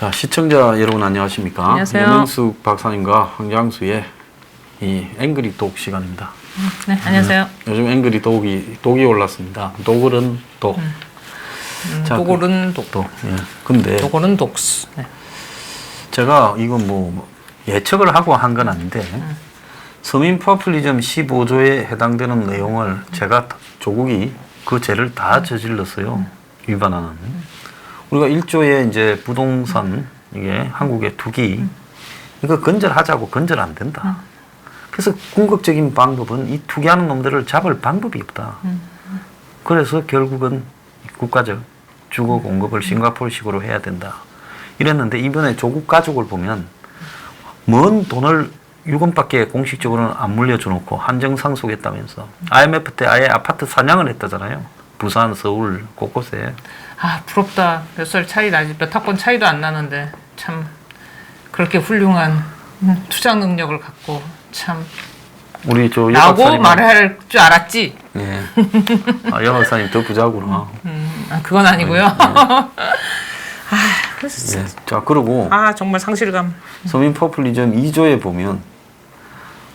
자, 시청자 여러분 안녕하십니까? 안녕하세요. 염영숙 박사님과 황장수의 이 앵그리 독 시간입니다. 네, 안녕하세요. 요즘 앵그리 독이 올랐습니다. 독은 독. 자, 독오른 독. 예. 근데 독오른 독스. 네. 제가 이건 뭐 예측을 하고 한 건 아닌데 서민 포퓰리즘 15조에 해당되는 내용을 제가 조국이 그 죄를 다 저질렀어요. 위반하는. 우리가 1조에 이제 부동산 이게 한국의 투기 이거 건절하자고 건절 안 된다. 그래서 궁극적인 방법은 이 투기하는 놈들을 잡을 방법이 없다. 그래서 결국은 국가적 주거 공급을 싱가포르식으로 해야 된다. 이랬는데 이번에 조국 가족을 보면 먼 돈을 6원밖에 공식적으로는 안 물려줘 놓고 한정 상속했다면서 IMF 때 아예 아파트 사냥을 했다잖아요. 부산, 서울 곳곳에. 아, 부럽다. 몇 살 차이 나지. 몇 학번 차이도 안 나는데 참 그렇게 훌륭한 투자 능력을 갖고 참 우리 저 나고 말할 줄 알았지. 예. 아, 여 박사님 더 부자구나. 그건 아니고요. 아, 예. 자, 그리고 정말 상실감. 서민 포퓰리즘 2조에 보면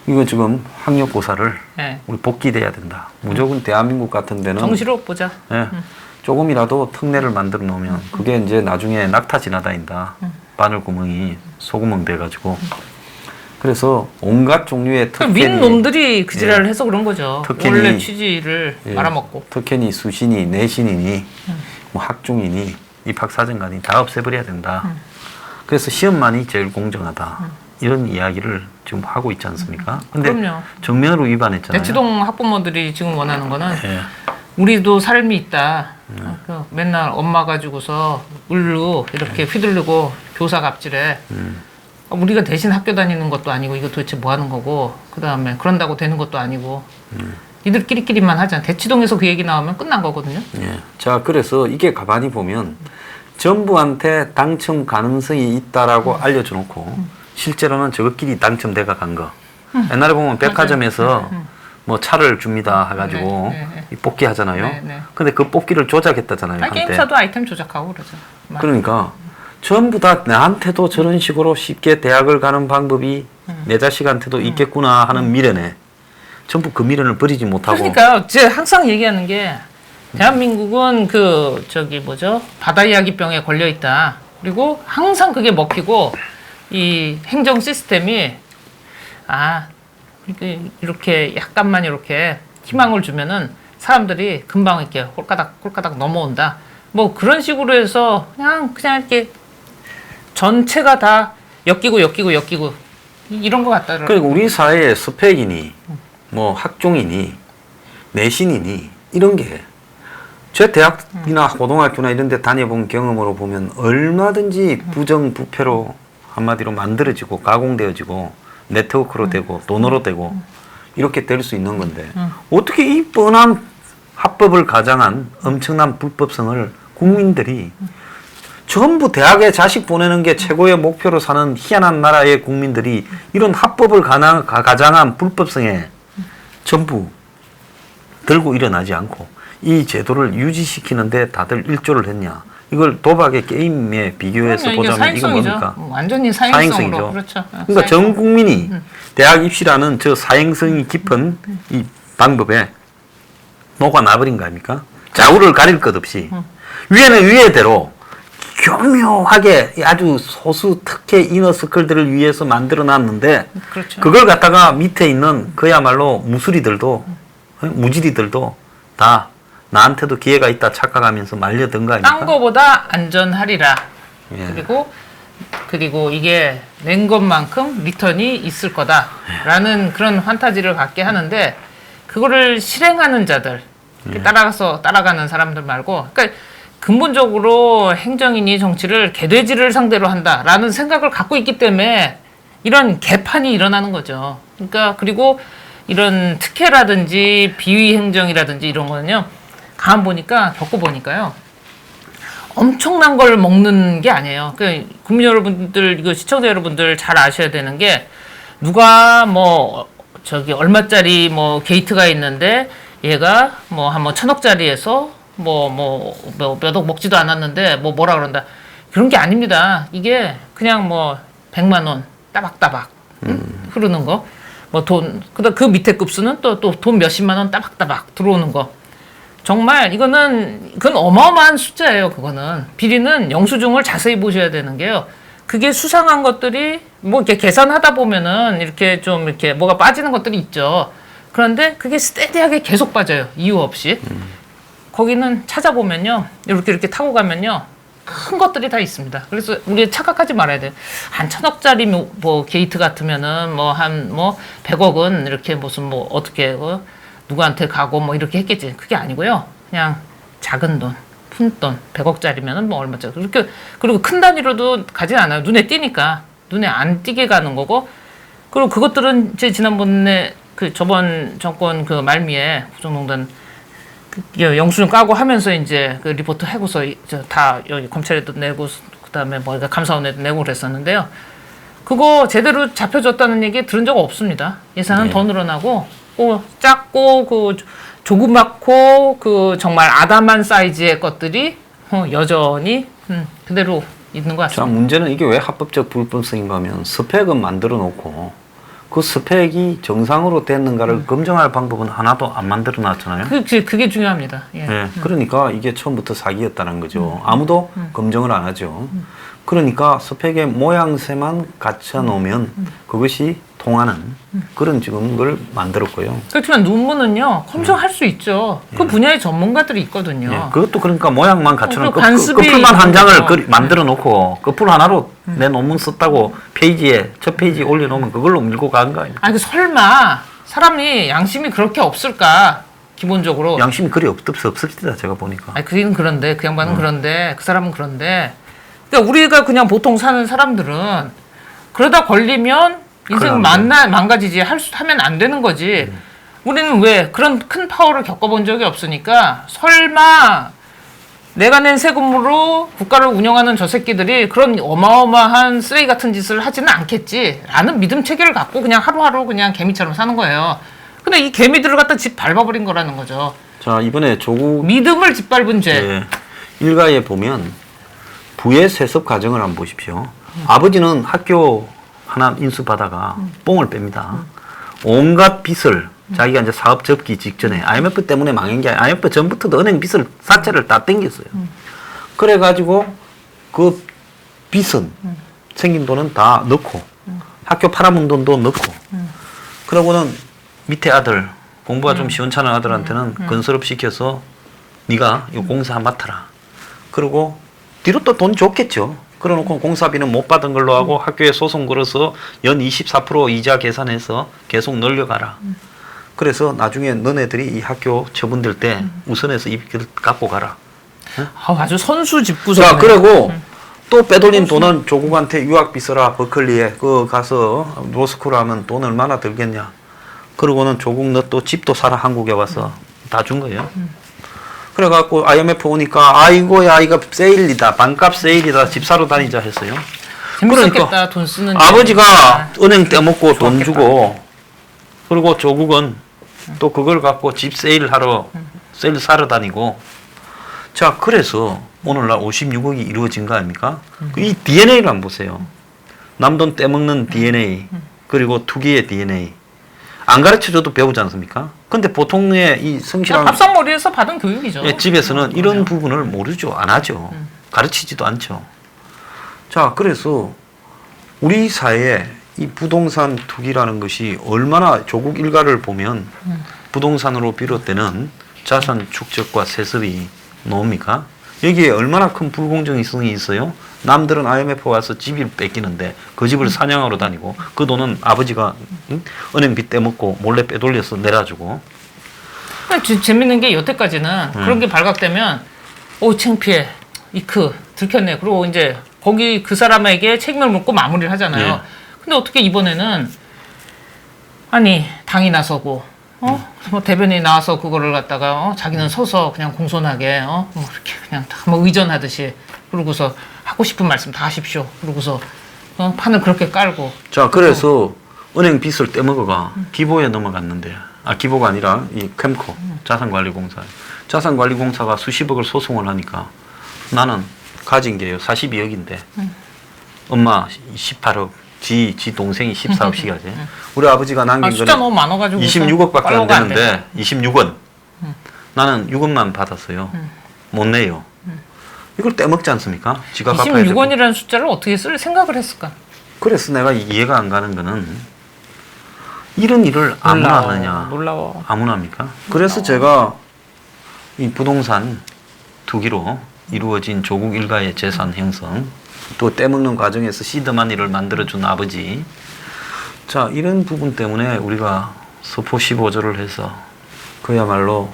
이거 지금 학력고사를 네. 우리 복귀돼야 된다. 무조건 대한민국 같은 데는 정시로 보자. 예, 조금이라도 특례를 만들어 놓으면 그게 이제 나중에 낙타 지나다닌다. 바늘구멍이 소구멍 돼가지고 그래서 온갖 종류의 특혜니 민 놈들이 그 지랄을 해서 그런 거죠. 특혜니, 원래 취지를 말아먹고. 특혜니 수신이 내신이니 뭐 학종이니 입학사정관이 다 없애버려야 된다. 그래서 시험만이 제일 공정하다. 이런 이야기를 지금 하고 있지 않습니까? 근데 그럼요. 정면으로 위반했잖아요. 대치동 학부모들이 지금 원하는 거는 예. 우리도 삶이 있다. 그 맨날 엄마 가지고서 울루 이렇게 휘둘르고 교사 갑질해. 우리가 대신 학교 다니는 것도 아니고 이거 도대체 뭐 하는 거고 그 다음에 그런다고 되는 것도 아니고 니들끼리만 하잖아. 대치동에서 그 얘기 나오면 끝난 거거든요. 예. 자, 그래서 이게 가만히 보면 정부한테 당첨 가능성이 있다라고 알려줘 놓고 실제로는 저것끼리 당첨돼가 간 거. 옛날에 보면 백화점에서 뭐 차를 줍니다 해가지고 뽑기 하잖아요. 네. 근데 그 뽑기를 조작했다잖아요. 한때. 게임사도 아이템 조작하고 그러죠. 그러니까 전부 다 나한테도 저런 식으로 쉽게 대학을 가는 방법이 내 자식한테도 있겠구나 하는 미래네. 전부 그 미래를 버리지 못하고. 그러니까요. 제가 항상 얘기하는 게 대한민국은 바다 이야기병에 걸려 있다. 그리고 항상 그게 먹히고 이 행정 시스템이 이렇게 약간만 이렇게 희망을 주면은 사람들이 금방 이렇게 홀까닥 넘어온다. 뭐 그런 식으로 해서 그냥 이렇게 전체가 다 엮이고 이런 것 같다. 그리고 우리 사회의 스펙이니 뭐 학종이니 내신이니 이런 게 제 대학이나 고등학교나 이런 데 다녀본 경험으로 보면 얼마든지 부정부패로 한마디로 만들어지고 가공되어지고 네트워크로 되고 돈으로 되고 이렇게 될 수 있는 건데 어떻게 이 뻔한 합법을 가장한 엄청난 불법성을 국민들이 전부 대학에 자식 보내는 게 최고의 목표로 사는 희한한 나라의 국민들이 이런 합법을 가장한 불법성에 전부 들고 일어나지 않고 이 제도를 유지시키는데 다들 일조를 했냐. 이걸 도박의 게임에 비교해서 보자면 이건 뭡니까? 완전히 사행성으로. 그렇죠. 그러니까 전 국민이 대학 입시라는 저 사행성이 깊은 이 방법에 녹아나버린 거 아닙니까? 좌우를 가릴 것 없이 위에는 위에대로 교묘하게 아주 소수 특혜 이너서클들을 위해서 만들어놨는데 그렇죠. 그걸 갖다가 밑에 있는 그야말로 무수리들도 무지리들도 다 나한테도 기회가 있다 착각하면서 말려든 거 아닙니까? 딴 거보다 안전하리라. 예. 그리고 이게 낸 것만큼 리턴이 있을 거다라는 그런 판타지를 갖게 하는데 그거를 실행하는 자들 따라가는 사람들 말고 그러니까 근본적으로 행정이니 정치를 개돼지를 상대로 한다라는 생각을 갖고 있기 때문에 이런 개판이 일어나는 거죠. 그러니까 그리고 이런 특혜라든지 비위 행정이라든지 이런 거는요. 겪어보니까요. 엄청난 걸 먹는 게 아니에요. 그러니까 국민 여러분들, 이거 시청자 여러분들 잘 아셔야 되는 게 누가 얼마짜리 게이트가 있는데 얘가 한 1,000억짜리에서 몇 억 먹지도 않았는데 뭐라 그런다. 그런 게 아닙니다. 이게 그냥 뭐 100만 원 따박따박 흐르는 거. 뭐 돈, 그 밑에 급수는 또 돈 몇십만 원 따박따박 들어오는 거. 정말 그건 어마어마한 숫자예요. 그거는 비리는 영수증을 자세히 보셔야 되는 게요. 그게 수상한 것들이 뭐 이렇게 계산하다 보면은 이렇게 좀 이렇게 뭐가 빠지는 것들이 있죠. 그런데 그게 스테디하게 계속 빠져요. 이유 없이. 거기는 찾아보면요. 이렇게 타고 가면요. 큰 것들이 다 있습니다. 그래서 우리 착각하지 말아야 돼요. 한 1,000억짜리 뭐 게이트 같으면은 뭐 한 100억은 이렇게 무슨 뭐 어떻게 누구한테 가고 뭐 이렇게 했겠지. 그게 아니고요. 그냥 작은 돈, 푼돈 100억짜리면은 뭐 얼마짜리. 그리고 큰 단위로도 가진 않아요. 눈에 띄니까. 눈에 안 띄게 가는 거고. 그리고 그것들은 이제 지난번에 저번 정권 말미에 국정농단 영수증 까고 하면서 이제 그 리포트 하고서 다 여기 검찰에도 내고 그다음에 뭐 감사원에도 내고 그랬었는데요. 그거 제대로 잡혀줬다는 얘기 들은 적 없습니다. 예산은 네. 더 늘어나고 작고 조그맣고 정말 아담한 사이즈의 것들이 여전히 그대로 있는 것 자, 같습니다. 문제는 이게 왜 합법적 불법성인가 하면 스펙은 만들어 놓고 그 스펙이 정상으로 됐는가를 검증할 방법은 하나도 안 만들어 놨잖아요. 그게 중요합니다. 예. 네, 그러니까 이게 처음부터 사기였다는 거죠. 아무도 검증을 안 하죠. 그러니까 스펙의 모양새만 갖춰 놓으면 그것이 통하는 그런 지금 걸 만들었고요. 그렇지만 논문은요 검증할 수 있죠. 그 분야의 전문가들이 있거든요. 예, 그것도 그러니까 모양만 갖춰놓은 그 관습이 끝풀만 한 장을 있거든요. 만들어 놓고 끝풀 하나로 내 논문 썼다고 첫 페이지에 올려놓으면 그걸로 밀고 간 거 아닙니까? 아니 설마 사람이 양심이 그렇게 없을까? 기본적으로. 양심이 그리 없읍시다 제가 보니까. 아니 그는 그런데 그 양반은 그런데 그 사람은 그런데. 그러니까 우리가 그냥 보통 사는 사람들은 그러다 걸리면 인생 망가지지 하면 안 되는 거지. 우리는 왜 그런 큰 파워를 겪어본 적이 없으니까 설마 내가 낸 세금으로 국가를 운영하는 저 새끼들이 그런 어마어마한 쓰레기 같은 짓을 하지는 않겠지라는 믿음 체계를 갖고 그냥 하루하루 그냥 개미처럼 사는 거예요. 근데 이 개미들을 갖다 집 밟아버린 거라는 거죠. 자, 이번에 조국 믿음을 짓밟은 죄. 예, 일가에 보면 부의 세습 과정을 한번 보십시오. 아버지는 학교 하나 인수받아가 뽕을 뺍니다. 온갖 빚을 자기가 이제 사업 접기 직전에 IMF 때문에 망한 게 아니라 IMF 전부터도 은행 빚을 사채를 다 땡겼어요. 그래가지고 그 빚은 생긴 돈은 다 넣고 학교 팔아먹은 돈도 넣고 그러고는 밑에 아들 공부가 좀 시원찮은 아들한테는 건설업 시켜서 네가 이 공사 맡아라. 그리고 뒤로 또 돈 줬겠죠. 그러놓고 공사비는 못 받은 걸로 하고 학교에 소송 걸어서 연 24% 이자 계산해서 계속 늘려가라. 그래서 나중에 너네들이 이 학교 처분될 때 우선해서 이걸 갖고 가라. 아주 선수 집구석. 자, 그리고 또 빼돌린 돈은 조국한테 유학비 써라. 버클리에 그 가서 로스쿨 하면 돈 얼마나 들겠냐. 그러고는 조국 너 또 집도 사라. 한국에 와서 다 준 거예요. 그래갖고 IMF 오니까 아이고야 이거 세일이다. 반값 세일이다. 집 사러 다니자 했어요. 재밌었겠다. 그러니까 돈 쓰는 아버지가 은행 떼먹고 돈 주고 그리고 조국은 또 그걸 갖고 집 세일하러 세일 사러 다니고 자 그래서 오늘날 56억이 이루어진 거 아닙니까? 이 DNA를 한번 보세요. 남돈 떼먹는 DNA 그리고 투기의 DNA 안 가르쳐줘도 배우지 않습니까? 근데 보통의 이 성실한 밥상머리에서 받은 교육이죠. 예, 집에서는 이런 부분을 모르죠. 안 하죠. 가르치지도 않죠. 자, 그래서 우리 사회에 이 부동산 투기라는 것이 얼마나 조국 일가를 보면 부동산으로 비롯되는 자산 축적과 세습이 나옵니까? 여기에 얼마나 큰 불공정성이 있어요? 남들은 IMF 와서 집을 뺏기는데 그 집을 사냥하러 다니고 그 돈은 아버지가 은행 빚 떼먹고 몰래 빼돌려서 내려주고 재밌는 게 여태까지는 그런 게 발각되면 오 창피해 이크 들켰네 그리고 이제 거기 그 사람에게 책임을 묻고 마무리를 하잖아요. 예. 근데 어떻게 이번에는 아니 당이 나서고 뭐 대변인이 나와서 그거를 갖다가 자기는 서서 그냥 공손하게 뭐 이렇게 그냥 다 뭐 의전하듯이 그러고서 하고 싶은 말씀 다 하십시오. 그러고서 판을 그렇게 깔고 자 그래서 은행 빚을 떼먹어가 기보에 넘어갔는데 기보가 아니라 이 캠코 자산관리공사 자산관리공사가 수십억을 소송을 하니까 나는 가진 게요. 42억인데 엄마 18억, 지 동생이 14억씩 하지. 우리 아버지가 남긴 숫자 거는 너무 많아가지고 26억밖에 안 팔로우가 안 되는데 26원. 나는 6원만 받았어요. 못 내요. 이걸 떼먹지 않습니까? 지가 갚아야 되고. 26원이라는 숫자를 어떻게 쓸 생각을 했을까? 그래서 내가 이해가 안 가는 거는 이런 일을 아무나 하느냐. 놀라워. 아무나 합니까? 그래서 제가 이 부동산 투기로 이루어진 조국 일가의 재산 형성, 또 떼먹는 과정에서 시드마니를 만들어준 아버지, 자 이런 부분 때문에 우리가 서포 15조를 해서 그야말로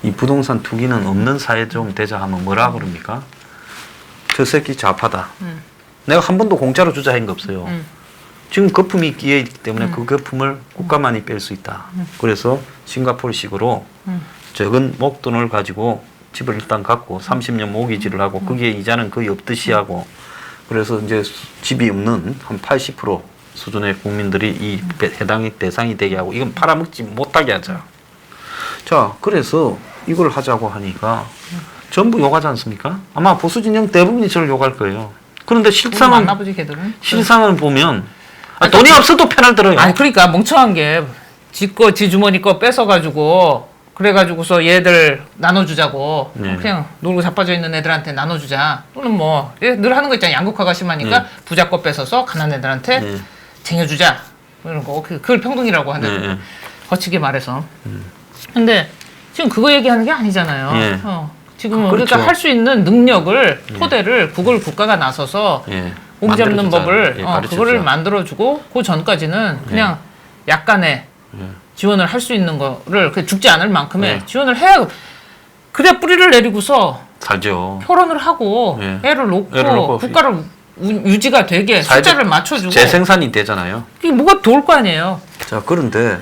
이 부동산 투기는 없는 사회 좀 되자 하면 뭐라 그럽니까? 저 새끼 좌파다. 내가 한 번도 공짜로 주자 한 거 없어요. 지금 거품이 끼어 있기 때문에 그 거품을 국가만이 뺄 수 있다. 그래서 싱가포르식으로 적은 목돈을 가지고 집을 일단 갖고 30년 모기지를 하고 거기에 이자는 거의 없듯이 하고, 그래서 이제 집이 없는 한 80% 수준의 국민들이 이 해당의 대상이 되게 하고, 이건 팔아먹지 못하게 하자. 자, 그래서 이걸 하자고 하니까 전부 욕하지 않습니까? 아마 보수 진영 대부분이 저를 욕할 거예요. 그런데 실상은 만나보지 걔들은. 실상은 보면 돈이 없어도 편을 들어요. 아니 그러니까 멍청한 게 지 주머니 거 뺏어가지고 그래가지고서 얘들 나눠주자고 네. 그냥 놀고 자빠져 있는 애들한테 나눠주자. 또는 뭐 늘 하는 거 있잖아. 양극화가 심하니까 부자 거 뺏어서 가난 애들한테 네. 쟁여주자. 이런 거 그걸 평등이라고 하는 네. 거치게 말해서. 근데 지금 그거 얘기하는 게 아니잖아요. 예. 지금 그렇죠. 우리가 할 수 있는 능력을 토대를 그걸 국가가 나서서 예. 고기 잡는 만들어주자. 법을 예, 가르쳐주자. 그거를 만들어주고 그 전까지는 그냥 약간의 지원을 할 수 있는 거를 죽지 않을 만큼의 네. 지원을 해야 그래야 뿌리를 내리고서 살죠. 표현을 하고 네. 애를 놓고 애를 놓고 국가를 유지가 되게 숫자를 맞춰주고 재생산이 되잖아요. 이게 뭐가 좋을 거 아니에요. 자, 그런데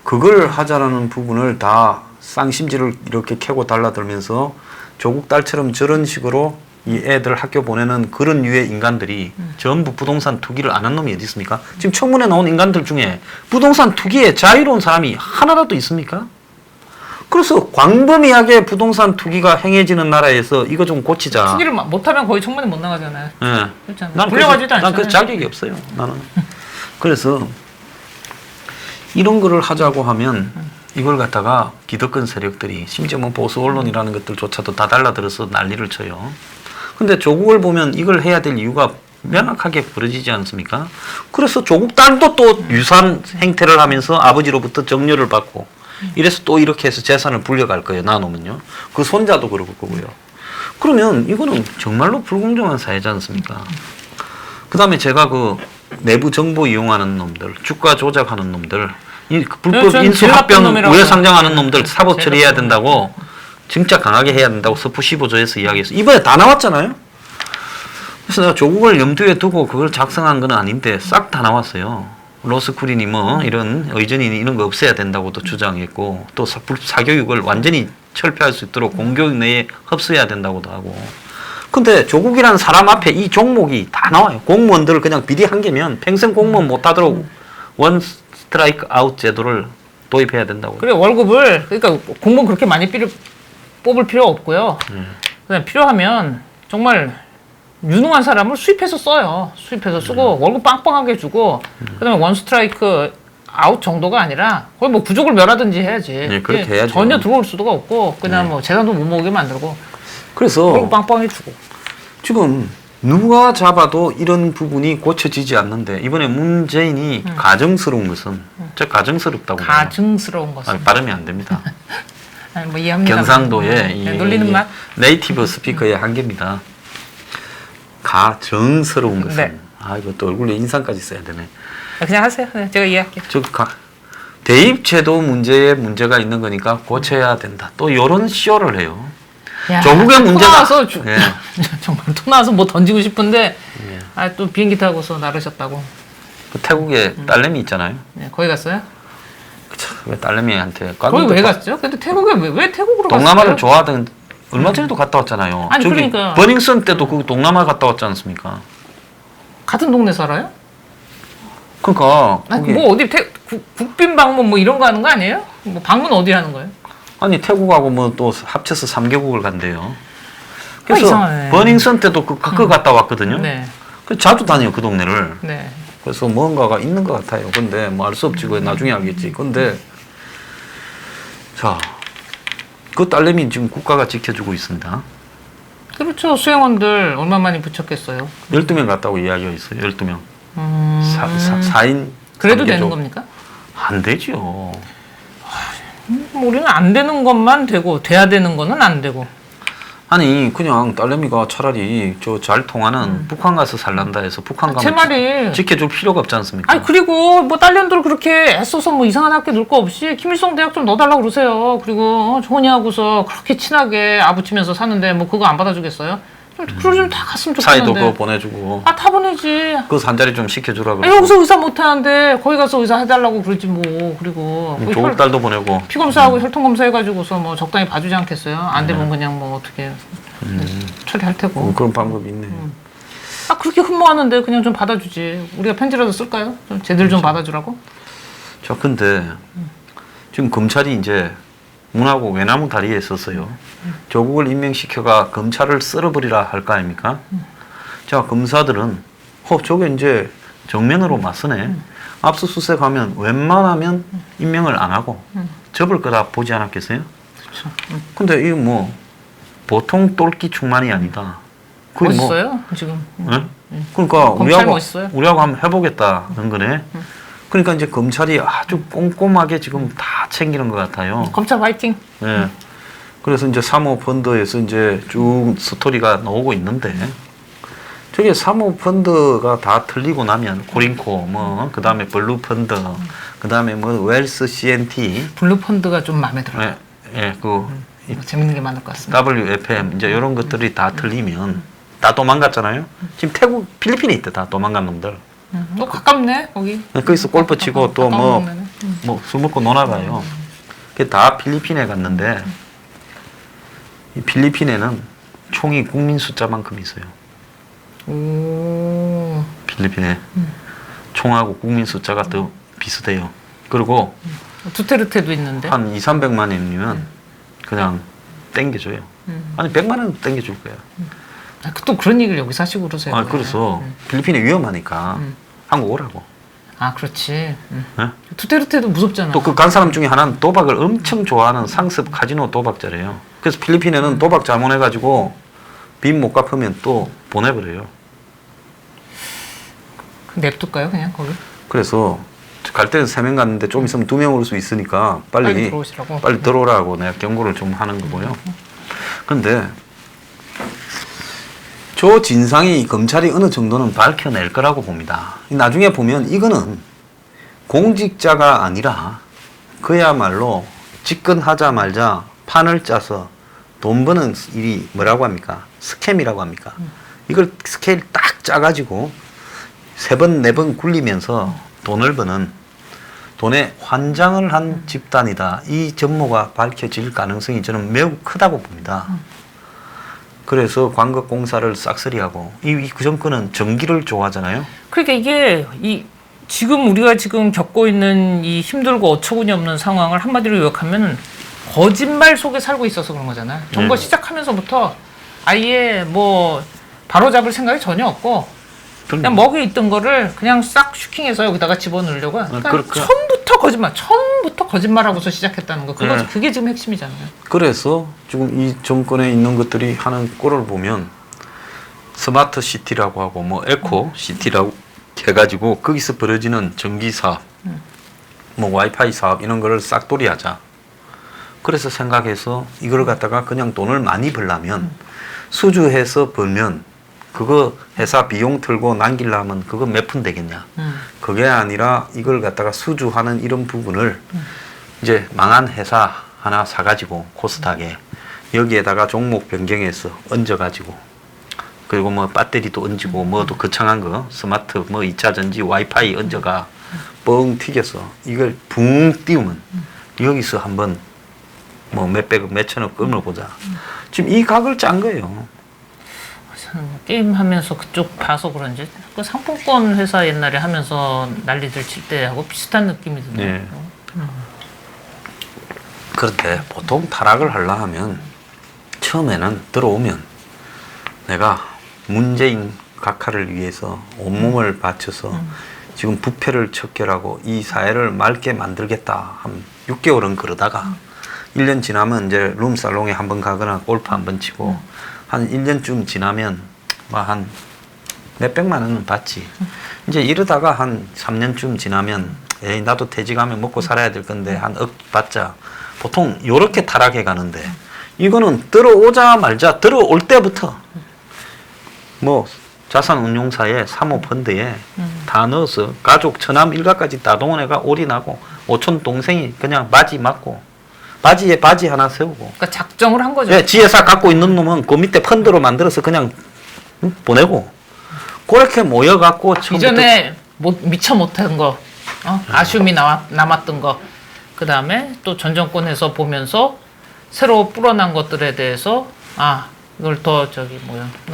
그걸 하자라는 부분을 다 쌍심지를 이렇게 캐고 달라들면서 조국 딸처럼 저런 식으로 이 애들 학교 보내는 그런 유의 인간들이 전부 부동산 투기를 안 한 놈이 어디 있습니까? 지금 청문회 나온 인간들 중에 부동산 투기에 자유로운 사람이 하나라도 있습니까? 그래서 광범위하게 부동산 투기가 행해지는 나라에서 이거 좀 고치자. 투기를 못하면 거의 청문회 못 나가잖아요. 예. 그렇잖아요. 난 불려가지도 난 그 않잖아요. 자격이 없어요. 나는. 그래서 이런 거를 하자고 하면 이걸 갖다가 기득권 세력들이 심지어 뭐 보수 언론이라는 것들조차도 다 달라들어서 난리를 쳐요. 근데 조국을 보면 이걸 해야 될 이유가 명확하게 벌어지지 않습니까? 그래서 조국 딸도 또 유사한 행태를 하면서 아버지로부터 정려를 받고 이래서 또 이렇게 해서 재산을 불려갈 거예요. 나누면요. 그 손자도 그럴 거고요. 그러면 이거는 정말로 불공정한 사회지 않습니까? 그 다음에 제가 그 내부 정보 이용하는 놈들, 주가 조작하는 놈들, 이 불법 저는 인수 제일 나쁜 합병 놈이라고 우회 상장하는 생각해요. 놈들 사법 제일 처리해야 나쁜 된다고 진짜 강하게 해야 된다고 서프 15조에서 이야기했어. 이번에 다 나왔잖아요. 그래서 내가 조국을 염두에 두고 그걸 작성한 건 아닌데 싹 다 나왔어요. 로스쿨이니 뭐 이런 의전이니 이런 거 없애야 된다고도 주장했고, 또 사교육을 완전히 철폐할 수 있도록 공교육 내에 흡수해야 된다고도 하고. 근데 조국이라는 사람 앞에 이 종목이 다 나와요. 공무원들을 그냥 비리 한 개면 평생 공무원 못 하도록 원 스트라이크 아웃 제도를 도입해야 된다고. 그래 월급을 그러니까 공무원 그렇게 많이 뽑을 필요 없고요. 그냥 필요하면 정말 유능한 사람을 수입해서 써요. 수입해서 쓰고 월급 빵빵하게 주고 그다음에 원 스트라이크 아웃 정도가 아니라 거의 뭐 부족을 멸하든지 해야지. 네, 그렇게 이게 해야죠. 전혀 들어올 수가 없고 그냥 뭐 재산도 못 모으게 만들고 그래서 월급 빵빵히 주고. 지금 누가 잡아도 이런 부분이 고쳐지지 않는데 이번에 문재인이 가증스러운 것은 저 가증스럽다고 봐요. 가증스러운 것은. 아니, 발음이 안 됩니다. 아니, 뭐 이해합니다. 경상도의 이 놀리는 맛. 네이티브 스피커의 한계입니다. 가정스러운 것은 네. 아 이거 또 얼굴에 인상까지 써야 되네. 그냥 하세요. 네, 제가 이해할게요. 대입제도 문제가 있는 거니까 고쳐야 된다. 또 이런 쇼를 해요. 야, 조국의 토 문제가 나와서 예. 정말 토 나와서 뭐 던지고 싶은데 예. 또 비행기 타고서 나르셨다고. 그 태국에 딸내미 있잖아요. 네, 거기 갔어요? 왜 딸내미한테 거기 왜 갔죠? 근데 태국에 왜 태국으로 동남아를 갔어요? 좋아하던 얼마 전에도 갔다 왔잖아요. 아니, 저기 그러니까. 버닝썬 때도 그 동남아 갔다 왔지 않습니까? 같은 동네 살아요? 그러니까 아니, 거기 뭐 어디 국빈 방문 뭐 이런 거 하는 거 아니에요? 뭐 방문 어디 하는 거예요? 아니 태국하고 뭐 또 합쳐서 3개국을 간대요. 그래서 이상하네. 버닝썬 때도 그거 갔다 왔거든요. 네. 그 자주 다녀요 그 동네를. 네. 그래서 뭔가가 있는 것 같아요. 근데 뭐 알 수 없지. 그거 나중에 알겠지. 근데 자, 그 딸내미 지금 국가가 지켜주고 있습니다. 그렇죠. 수행원들 얼마 많이 붙였겠어요. 12명 갔다고 이야기가 있어요. 12명. 4인 그래도 되는 겁니까? 안 되죠. 우리는 안 되는 것만 되고 돼야 되는 거는 안 되고. 아니 그냥 딸내미가 차라리 저 잘 통하는 북한 가서 살란다 해서 북한 제 가면 말이. 지켜줄 필요가 없지 않습니까? 아니 그리고 뭐 딸년들 그렇게 애써서 뭐 이상한 학교 넣을 거 없이 김일성 대학 좀 넣어달라고 그러세요. 그리고 조은이하고서 그렇게 친하게 아부치면서 사는데 뭐 그거 안 받아주겠어요? 그걸 좀 다 갔으면 사이도 좋겠는데. 그거 보내주고 다 보내지. 그거 한 자리 좀 시켜주라 아, 그러고 여기서 의사 못하는데 거기 가서 의사 해달라고 그러지 뭐. 그리고 뭐 조국 딸도 보내고 피검사하고 혈통검사 해가지고서 뭐 적당히 봐주지 않겠어요? 안 되면 그냥 뭐 어떻게 처리할 테고. 그런 방법이 있네. 그렇게 흠모하는데 그냥 좀 받아주지. 우리가 편지라도 쓸까요? 좀 쟤들 좀 받아주라고? 자 근데 지금 검찰이 이제 문하고 외나무 다리에 있었어요. 조국을 임명시켜가 검찰을 쓸어버리라 할 거 아닙니까? 자 검사들은 저게 이제 정면으로 맞서네. 압수수색하면 웬만하면 임명을 안 하고 접을 거다 보지 않았겠어요? 그렇죠. 근데 이거 뭐 보통 똘끼충만이 아니다. 거의 뭐 멋있어요 지금. 예? 그러니까 검찰 멋있어요. 우리하고 한번 해보겠다는 거네. 그러니까 이제 검찰이 아주 꼼꼼하게 지금 다 챙기는 것 같아요. 검찰 화이팅. 예. 그래서 이제 사모펀드에서 이제 쭉 스토리가 나오고 있는데 저게 사모펀드가 다 틀리고 나면 고린코 뭐 그다음에 블루펀드 그다음에 뭐 웰스 CNT 블루펀드가 좀 마음에 들어요. 예, 그 재밌는 게 많을 것 같습니다. WFM 이제 이런 것들이 다 틀리면 다 도망갔잖아요. 지금 태국 필리핀에 있대 다 도망간 놈들. 또 가깝네 거기. 거기서 골프 치고 또 가까운 뭐 동네네. 술 먹고 놀아가요. 그게 다 필리핀에 갔는데 이 필리핀에는 총이 국민 숫자만큼 있어요. 오. 필리핀에 총하고 국민 숫자가 더 비슷해요. 그리고 두테르테도 있는데. 한 2,300만 원이면 그냥 땡겨줘요. 아니 100만 원 땡겨줄 거야. 또 그런 얘기를 여기서 하시고 그러세요. 그래서 필리핀이 위험하니까 한국 오라고. 그렇지. 네? 두테르테도 무섭잖아. 또 그 간 사람 중에 하나는 도박을 엄청 좋아하는 상습 카지노 도박자래요. 그래서 필리핀에는 도박 잘못해가지고 빚 못 갚으면 또 보내버려요. 냅둘까요 그냥 거기? 그래서 갈 때는 3명 갔는데 좀 있으면 2명 올 수 있으니까 빨리 빨리 들어오시라고? 들어오라고 내가 경고를 좀 하는 거고요. 근데 저 진상이 검찰이 어느 정도는 밝혀낼 거라고 봅니다. 나중에 보면 이거는 공직자가 아니라 그야말로 집권하자 말자 판을 짜서 돈 버는 일이 뭐라고 합니까? 스캠이라고 합니까? 이걸 스케일 딱 짜가지고 3번, 4번 굴리면서 돈을 버는 돈에 환장을 한 집단이다. 이 전모가 밝혀질 가능성이 저는 매우 크다고 봅니다. 그래서 광급공사를 싹쓸이하고 그 정권은 전기를 좋아하잖아요. 그러니까 이게 지금 우리가 지금 겪고 있는 이 힘들고 어처구니 없는 상황을 한마디로 요약하면 거짓말 속에 살고 있어서 그런 거잖아요. 정부 시작하면서부터 아예 뭐 바로잡을 생각이 전혀 없고 그냥 먹이 있던 거를 그냥 싹 슈킹해서 여기다가 집어넣으려고. 그러니까 처음부터 거짓말하고서 시작했다는 거. 그게 지금 핵심이잖아요. 그래서 지금 이 정권에 있는 것들이 하는 꼴을 보면 스마트 시티라고 하고 뭐 에코 시티라고 해가지고 거기서 벌어지는 전기 사업, 뭐 와이파이 사업 이런 거를 싹돌이하자. 그래서 생각해서 이걸 갖다가 그냥 돈을 많이 벌려면 수주해서 벌면 그거 회사 비용 틀고 남기려면 그거 몇 푼 되겠냐. 그게 아니라 이걸 갖다가 수주하는 이런 부분을 이제 망한 회사 하나 사가지고 코스닥에 여기에다가 종목 변경해서 얹어가지고 그리고 뭐 배터리도 얹고 뭐도 거창한 거 스마트 뭐 2차 전지 와이파이 얹어가 뻥 튀겨서 이걸 붕 띄우면 여기서 한번 뭐 몇백억 몇천억 끌어보자. 지금 이 각을 짠 거예요. 게임 하면서 그쪽 봐서 그런지 그 상품권 회사 옛날에 하면서 난리들 칠 때하고 비슷한 느낌이 드네요. 네. 그런데 보통 타락을 하려 하면 처음에는 들어오면 내가 문재인 각하를 위해서 온몸을 바쳐서 지금 부패를 척결하고 이 사회를 맑게 만들겠다. 한 6개월은 그러다가 1년 지나면 이제 룸살롱에 한번 가거나 골프 한번 치고 한 1년쯤 지나면 뭐 한 몇백만 원은 받지. 이제 이러다가 한 3년쯤 지나면 에이 나도 퇴직하면 먹고 살아야 될 건데 한 억 받자. 보통 요렇게 타락해 가는데 이거는 들어오자 말자 들어올 때부터 뭐 자산운용사에 사모펀드에 다 넣어서 가족 처남 일가까지 다 동원해가 올인하고 오촌 동생이 그냥 바지 맞고 바지에 바지 하나 세우고 그러니까 작정을 한 거죠. 예, 지회사 갖고 있는 놈은 그 밑에 펀드로 만들어서 그냥 보내고 그렇게 모여갖고 이전에 미처 못한 거, 아쉬움이 남았던 거, 그 다음에 또 전 정권에서 보면서 새로 불어난 것들에 대해서 이걸 더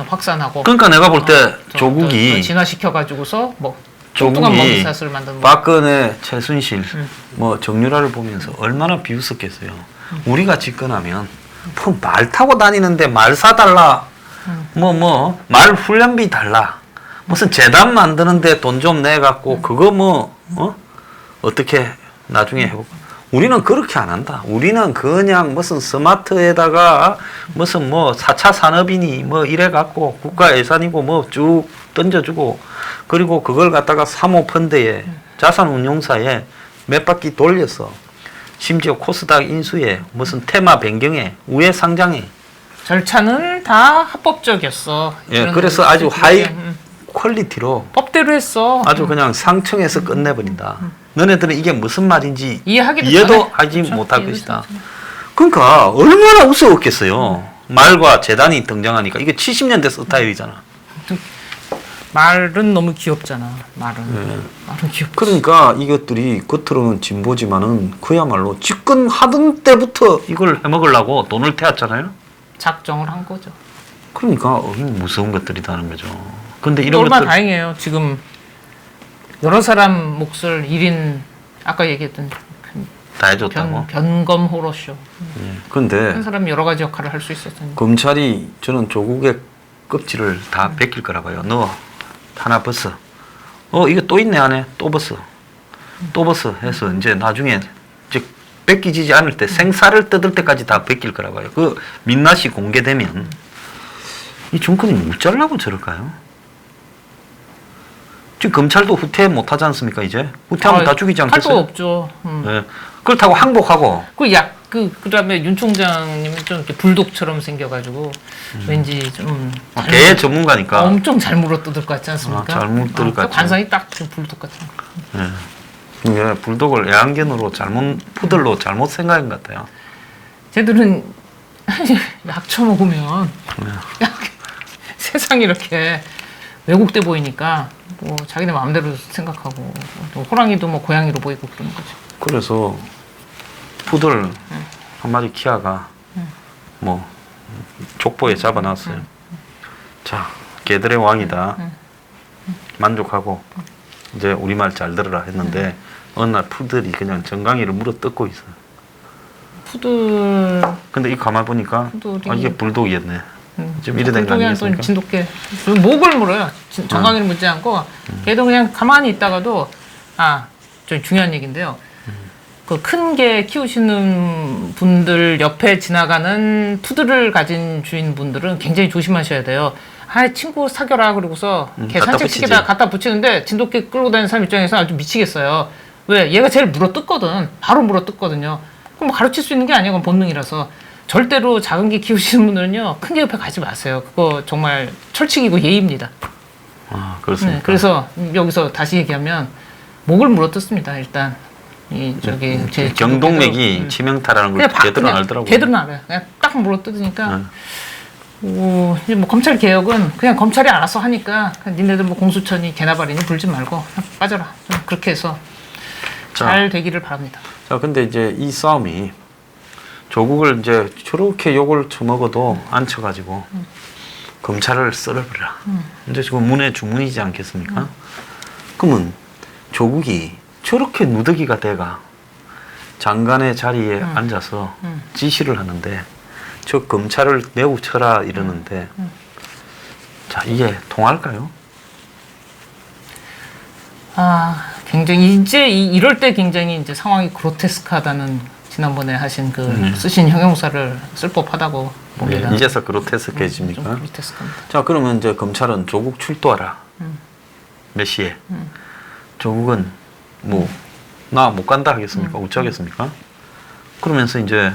확산하고. 그러니까 내가 볼 때 조국이 더 진화시켜 가지고서 뭐 조국이 뚱뚱한 먹이사슬 만드는 거. 박근혜, 최순실, 뭐 정유라를 보면서 얼마나 비웃었겠어요. 우리가 집권하면 뭐 말 타고 다니는데 말 사달라, 말 훈련비 달라. 무슨 재단 만드는데 돈 좀 내갖고 그거 어떻게 나중에 해볼까? 우리는 그렇게 안 한다. 우리는 그냥 무슨 스마트에다가 무슨 4차 산업이니 이래갖고 국가 예산이고 쭉 던져주고 그리고 그걸 갖다가 사모펀드에 자산운용사에 몇 바퀴 돌려서 심지어 코스닥 인수에 무슨 테마 변경에 우회 상장에 절차는 다 합법적이었어. 예, 그래서 아주 하이 퀄리티로 법대로 했어. 아주 그냥 상청해서 끝내버린다. 너네들은 이게 무슨 말인지 이해도 하지 못할 것이다. 그러니까 얼마나 우스웠겠어요. 말과 재단이 등장하니까 이게 70년대 스타일이잖아. 말은 너무 귀엽잖아. 말은 귀엽지. 그러니까 이것들이 겉으로는 진보지만은 그야말로 집권하던 때부터 이걸 해먹으려고 돈을 태웠잖아요. 작정을 한 거죠. 그러니까 무서운 것들이다는 거죠. 근데 이런 얼마나 것들 다행이에요. 지금 여러 사람 몫을 1인 아까 얘기했던 다 해줬다고. 변검 호러쇼. 근데 한 사람이 여러 가지 역할을 할 수 있었으니. 검찰이 저는 조국의 껍질을 다 벗길 거라 봐요. 너 하나 벗어. 이거 또 있네 안에. 또 벗어. 또 벗어 해서 이제 나중에 이제 벗기지 않을 때 생사를 뜯을 때까지 다 벗길 거라 봐요. 그 민낯이 공개되면 이 정권이 못 잘라고 저럴까요? 지금 검찰도 후퇴 못 하지 않습니까 이제? 후퇴하면 다 죽이지 않겠어요? 할 거 없죠. 네. 그렇다고 항복하고. 그다음에 윤 총장님은 좀 이렇게 불독처럼 생겨가지고 왠지 좀 개 전문가니까. 엄청 잘 물어뜯을 것 같지 않습니까? 잘 물어뜯을 것 같죠. 관상이 딱 불독 같은 거. 네. 이게 불독을 애완견으로 푸들로 잘못 생각한 것 같아요. 쟤들은 약 처먹으면 세상이 이렇게 왜곡돼 보이니까 자기네 마음대로 생각하고 또 호랑이도 고양이로 보이고 그러는 거죠. 그래서 푸들 한 마리 키아가 족보에 잡아놨어요. 자, 개들의 왕이다. 만족하고 이제 우리 말 잘 들으라 했는데 어느 날 푸들이 그냥 정강이를 물어뜯고 있어. 푸들. 근데 이 가만 보니까 이게 불독이었네. 지금 이래 된 거 아니겠습니까? 진돗개. 목을 물어요. 정강이를 묻지 않고 걔도 그냥 가만히 있다가도 좀 중요한 얘기인데요. 그 큰 개 키우시는 분들 옆에 지나가는 푸들을 가진 주인분들은 굉장히 조심하셔야 돼요. 친구 사겨라 그러고서 개 산책시키다 갖다 붙이는데 진돗개 끌고 다니는 사람 입장에서 아주 미치겠어요. 왜? 얘가 제일 물어뜯거든. 바로 물어뜯거든요. 그럼 가르칠 수 있는 게 아니고 본능이라서. 절대로 작은 개 키우시는 분들은요, 큰 개 옆에 가지 마세요. 그거 정말 철칙이고 예의입니다. 그렇습니까? 네, 그래서 여기서 다시 얘기하면 목을 물어뜯습니다. 일단 제 경동맥이 치명타라는 걸 걔들은 알더라고요. 걔들은 알아요. 그냥 딱 물어뜯으니까. 이제 검찰 개혁은 그냥 검찰이 알아서 하니까 니네들 공수처니 개나발이니 불지 말고 그냥 빠져라. 좀 그렇게 해서 잘 되기를 바랍니다. 자, 근데 이제 이 싸움이 조국을 이제 저렇게 욕을 처먹어도 안 쳐가지고 검찰을 썰어버려라. 이제 지금 문의 주문이지 않겠습니까? 그러면 조국이 저렇게 누더기가 돼가 장관의 자리에 앉아서 지시를 하는데 저 검찰을 매우 쳐라 이러는데 자, 이게 통할까요? 아, 굉장히 이제 이럴 때 굉장히 이제 상황이 그로테스크하다는 지난번에 하신 그 쓰신 형용사를 쓸 법하다고 봅니다. 이제서 좀 그로테스크해집니까? 그로테스크합니다. 자, 그러면 이제 검찰은 조국 출두하라. 몇 시에? 조국은 뭐 나 못 간다 하겠습니까? 어쩌겠습니까? 그러면서 이제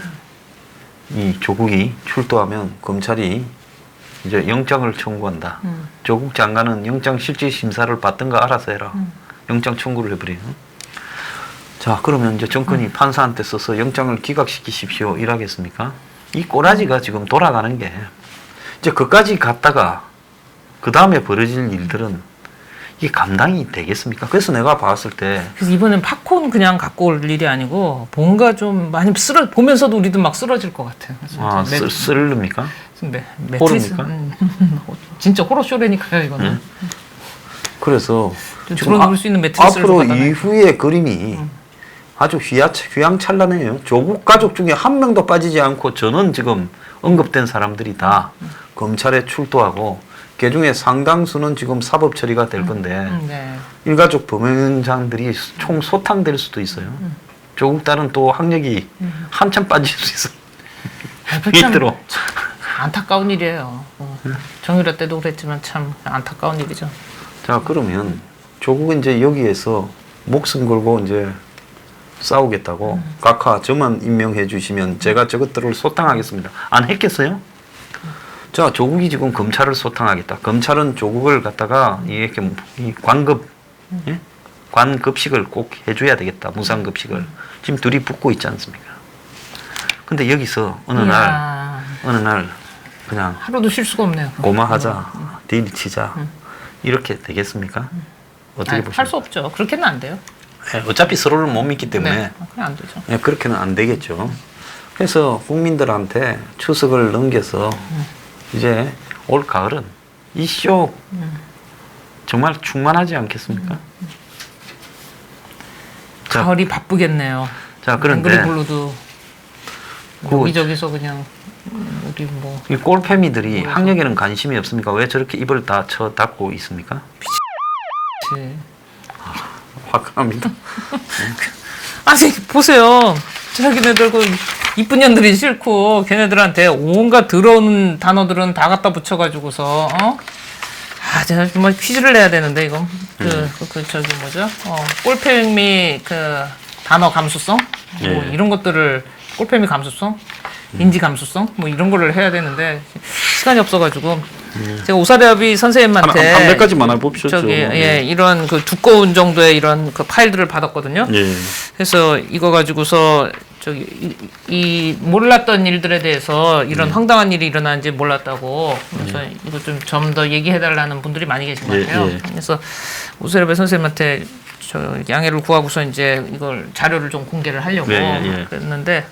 이 조국이 출두하면 검찰이 이제 영장을 청구한다. 조국 장관은 영장 실질 심사를 받든가 알아서 해라. 영장 청구를 해버리는. 자, 그러면 이제 정권이 판사한테 써서 영장을 기각시키십시오. 이라겠습니까? 이 꼬라지가 지금 돌아가는 게 이제 그까지 갔다가 그 다음에 벌어질 일들은 이게 감당이 되겠습니까? 그래서 내가 봤을 때 그래서 이번엔 팝콘 그냥 갖고 올 일이 아니고 뭔가 좀 많이 보면서도 우리도 막 쓰러질 것 같아요. 아, 쓰릅니까? 매트리스 호러입니까? 진짜 호러쇼라니까요 이거는. 그래서 좀 지금 들어놓을 수 있는 매트리스를 앞으로 갖다 놔요. 이후의 그림이 아주 휘황찬란해요. 조국 가족 중에 한 명도 빠지지 않고 저는 지금 언급된 사람들이 다 검찰에 출두하고 그 중에 상당수는 지금 사법 처리가 될 건데 네. 일가족 범행장들이 총 소탕될 수도 있어요. 조국 딸은 또 학력이 한참 빠질 수 있어요. 밑으로. 안타까운 일이에요. 정유라 때도 그랬지만 참 안타까운 일이죠. 자, 그러면 조국은 이제 여기에서 목숨 걸고 이제 싸우겠다고 각하 저만 임명해 주시면 제가 저것들을 소탕하겠습니다. 안 했겠어요? 자, 조국이 지금 검찰을 소탕하겠다. 검찰은 조국을 갖다가 이렇게 이 관급, 예? 관급식을 꼭 해줘야 되겠다. 무상급식을. 지금 둘이 붙고 있지 않습니까? 근데 여기서 어느 날 그냥 하루도 쉴 수가 없네요. 고마하자, 딜 치자 이렇게 되겠습니까? 어떻게 보십니까? 할 수 없죠. 그렇게는 안 돼요. 예, 어차피 서로를 못 믿기 때문에 네, 그냥 안 되죠. 예, 그렇게는 안 되겠죠. 그래서 국민들한테 추석을 넘겨서 이제 올 가을은 이 쇼 정말 충만하지 않겠습니까? 자, 가을이 바쁘겠네요. 자, 그런데 앵그리 블루도 그- 여기저기서 그냥 우리 뭐 이 꼴패미들이 학력에는 관심이 없습니까? 왜 저렇게 입을 다 쳐 닫고 있습니까? 화합니다. 아니 보세요. 자기네들 그 이쁜 년들이 싫고 걔네들한테 온갖 더러운 단어들은 다 갖다 붙여가지고서 제가 정말 퀴즈를 내야 되는데 이거 저기 뭐죠? 꼴패미 그 단어 감수성 뭐 예. 이런 것들을 꼴패미 감수성 인지 감수성 뭐 이런 거를 해야 되는데 시간이 없어가지고 제가 오사대학비 선생님한테 한 몇 가지만 해봅시다. 저기 이런 그 두꺼운 정도의 이런 그 파일들을 받았거든요. 예. 그래서 이거 가지고서 저기 이 몰랐던 일들에 대해서 이런 황당한 일이 일어나는지 몰랐다고 그래서 이거 좀 더 얘기해달라는 분들이 많이 계신 것 같아요. 예. 그래서 오세레베 선생님한테 저 양해를 구하고서 이제 이걸 자료를 좀 공개를 하려고 예. 그랬는데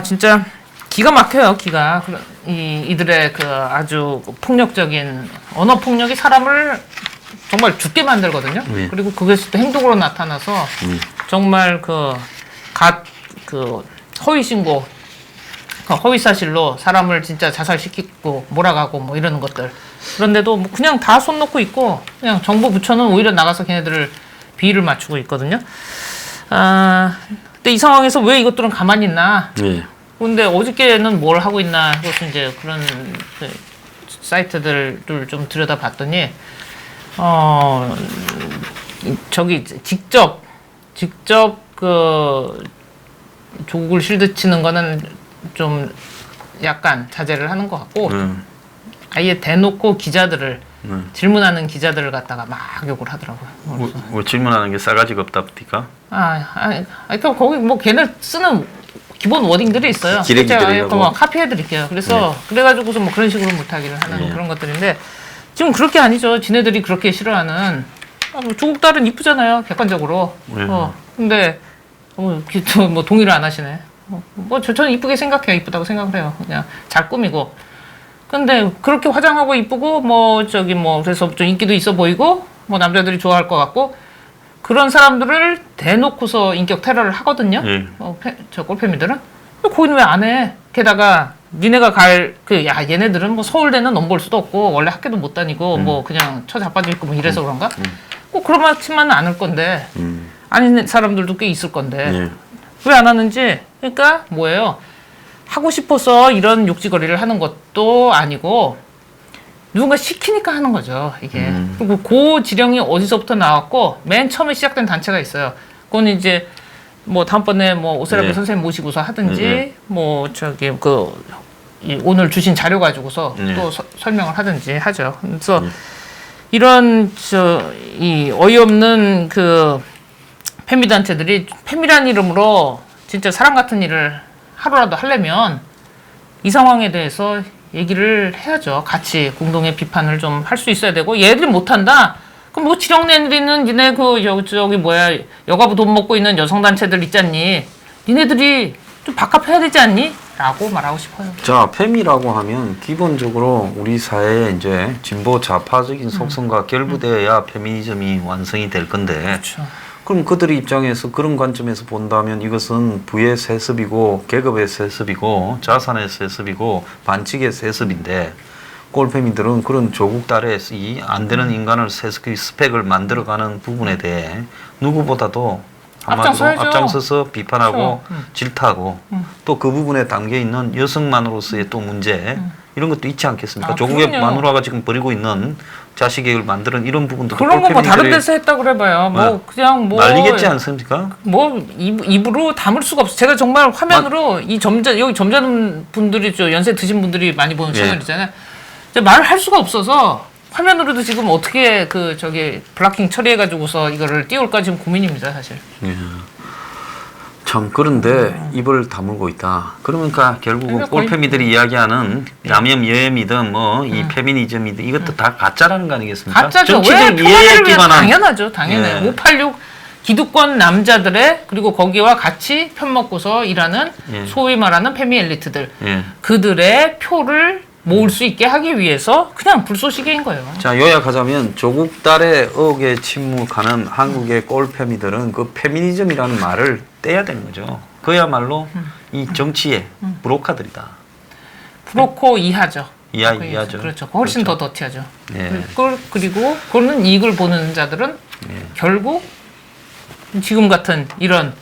진짜 기가 막혀요. 기가 이들의 그 아주 폭력적인 언어 폭력이 사람을 정말 죽게 만들거든요. 네. 그리고 그것이 또 행동으로 나타나서 정말 그 허위 신고, 허위 사실로 사람을 진짜 자살시키고 몰아가고 뭐 이러는 것들. 그런데도 뭐 그냥 다 손 놓고 있고 그냥 정부 부처는 오히려 나가서 걔네들을 비위를 맞추고 있거든요. 근데 이 상황에서 왜 이것들은 가만히 있나? 예. 근데 어저께는 뭘 하고 있나? 그것은 이제 그런 그 사이트들을 좀 들여다봤더니 저기 직접 그 조국을 실드치는 거는 좀 약간 자제를 하는 것 같고 아예 대놓고 기자들을 질문하는 기자들을 갖다가 막 욕을 하더라고요. 뭐 질문하는 게 싸가지가 없답니까? 그러니까 거기 뭐 걔네 쓰는 기본 워딩들이 있어요. 기레기들이라고. 제가 뭐 카피해드릴게요. 그래서 그래가지고서 뭐 그런 식으로 못하기를 하는 그런 것들인데 지금 그렇게 아니죠. 지네들이 그렇게 싫어하는 뭐 조국 딸은 이쁘잖아요. 객관적으로. 근데 뭐 동의를 안 하시네. 저는 이쁘게 생각해요. 이쁘다고 생각을 해요. 그냥 잘 꾸미고. 근데 그렇게 화장하고 이쁘고 그래서 좀 인기도 있어 보이고 뭐 남자들이 좋아할 것 같고 그런 사람들을 대놓고서 인격 테러를 하거든요. 저 꼴패미들은. 거기는 왜 안 해? 게다가 니네가 야 얘네들은 뭐 서울대는 넘볼 수도 없고 원래 학교도 못 다니고 뭐 그냥 처 자빠져 있고 뭐 이래서 그런가? 꼭 그렇지만은 않을 건데 아닌 사람들도 꽤 있을 건데 예. 왜 안 하는지. 그러니까 뭐예요? 하고 싶어서 이런 욕지거리를 하는 것도 아니고 누군가 시키니까 하는 거죠, 이게. 그리고 그 지령이 어디서부터 나왔고 맨 처음에 시작된 단체가 있어요. 그건 이제 뭐 다음번에 뭐 오세라비 네. 선생님 모시고서 하든지 네. 뭐 저기 오늘 주신 자료 가지고서 네. 또 설명을 하든지 하죠. 그래서 이런 이 어이없는 그 패미 단체들이 패미란 이름으로 진짜 사람 같은 일을 하루라도 하려면 이 상황에 대해서 얘기를 해야죠. 같이 공동의 비판을 좀 할 수 있어야 되고 얘들이 못한다. 그럼 뭐 지령 내리는 니네 저기 뭐야 여가부 돈 먹고 있는 여성 단체들 있잖니. 니네들이 좀 박합해야 되지 않니? 라고 말하고 싶어요. 자, 페미라고 하면 기본적으로 우리 사회에 이제 진보 좌파적인 속성과 결부되어야 페미니즘이 완성이 될 건데 그렇죠. 그럼 그들의 입장에서 그런 관점에서 본다면 이것은 부의 세습이고 계급의 세습이고 자산의 세습이고 반칙의 세습인데 꼴페미들은 그런 조국 딸의 이 안 되는 인간을 세습의 스펙을 만들어가는 부분에 대해 누구보다도 한마디로 앞장서야죠. 앞장서서 비판하고 그렇죠. 질타하고 또 그 부분에 담겨 있는 여성만으로서의 또 문제 이런 것도 있지 않겠습니까? 아, 조국의 그럼요. 마누라가 지금 벌이고 있는 자식을 만드는 이런 부분도 그런 거 뭐 다른 데서 했다 그래봐요. 뭐 네. 그냥 뭐 난리겠지 않습니까? 뭐 입으로 담을 수가 없어. 제가 정말 화면으로 이 여기 점잖은 분들이 연세 드신 분들이 많이 보는 예. 채널이잖아요. 제가 말을 할 수가 없어서 화면으로도 지금 어떻게 블락킹 처리해가지고서 이거를 띄울까 지금 고민입니다, 사실. 예. 참 그런데 입을 다물고 있다. 그러니까 결국은 그러니까 거의- 꼴페미들이 이야기하는 야명 여혐이든 뭐 이 페미니즘이든 이것도 다 가짜라는 거 아니겠습니까? 가짜죠. 왜 정치적 이해에 평화를 위해 기반한 당연하죠, 당연해요. 예. 586 기득권 남자들의 그리고 거기와 같이 편먹고서 일하는 예. 소위 말하는 페미 엘리트들 예. 그들의 표를 모을 수 있게 하기 위해서 그냥 불쏘시개인 거예요. 자, 요약하자면 조국 딸의 의혹에 침묵하는 한국의 꼴페미들은 그 페미니즘이라는 말을 떼야 되는 거죠. 그야말로 이 정치의 브로커들이다. 브로커 이하죠. 이하죠. 그렇죠. 훨씬 더 더티하죠. 예. 그리고 그거는 이익을 보는 자들은 예. 결국 지금 같은 이런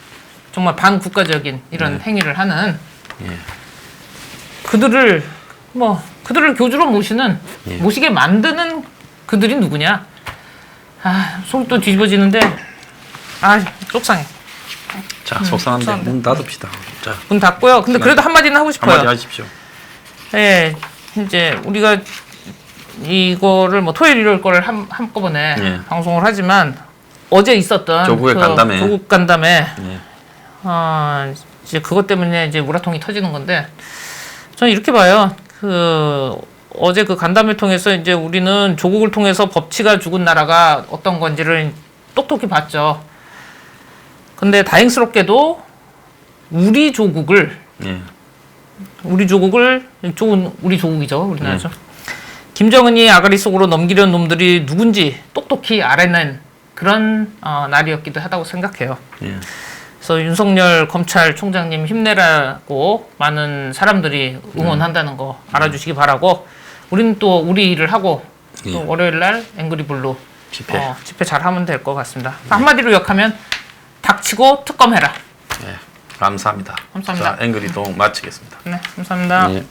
정말 반국가적인 이런 행위를 하는 예. 그들을 교주로 예. 모시게 만드는 그들이 누구냐? 아, 속이 또 뒤집어지는데 아, 속상해. 자, 속상한데 속상한데. 문 닫읍시다. 자, 문 닫고요. 근데 그래도 한마디는 하고 싶어요. 한마디 하십시오. 예, 이제 우리가 이거를 뭐 토요일 일요일 거를 한꺼번에 예. 방송을 하지만 어제 있었던 조국의 간담회. 조국 간담회 예. 이제 그것 때문에 이제 우라통이 터지는 건데 저는 이렇게 봐요. 어제 그 간담회 통해서 이제 우리는 조국을 통해서 법치가 죽은 나라가 어떤 건지를 똑똑히 봤죠. 근데 다행스럽게도 우리 조국을 예. 우리 조국이죠, 우리나라죠. 김정은이 아가리 속으로 넘기려는 놈들이 누군지 똑똑히 알아낸 그런 날이었기도 하다고 생각해요. 예. 그래서 윤석열 검찰총장님 힘내라고 많은 사람들이 응원한다는 거 알아주시기 바라고 우리는 또 우리 일을 하고 예. 또 월요일 날 앵그리블루 집회. 잘 하면 될 것 같습니다. 한마디로 욕하면 닥치고 특검해라. 예. 감사합니다. 감사합니다. 자, 앵그리동 마치겠습니다. 네, 감사합니다. 예.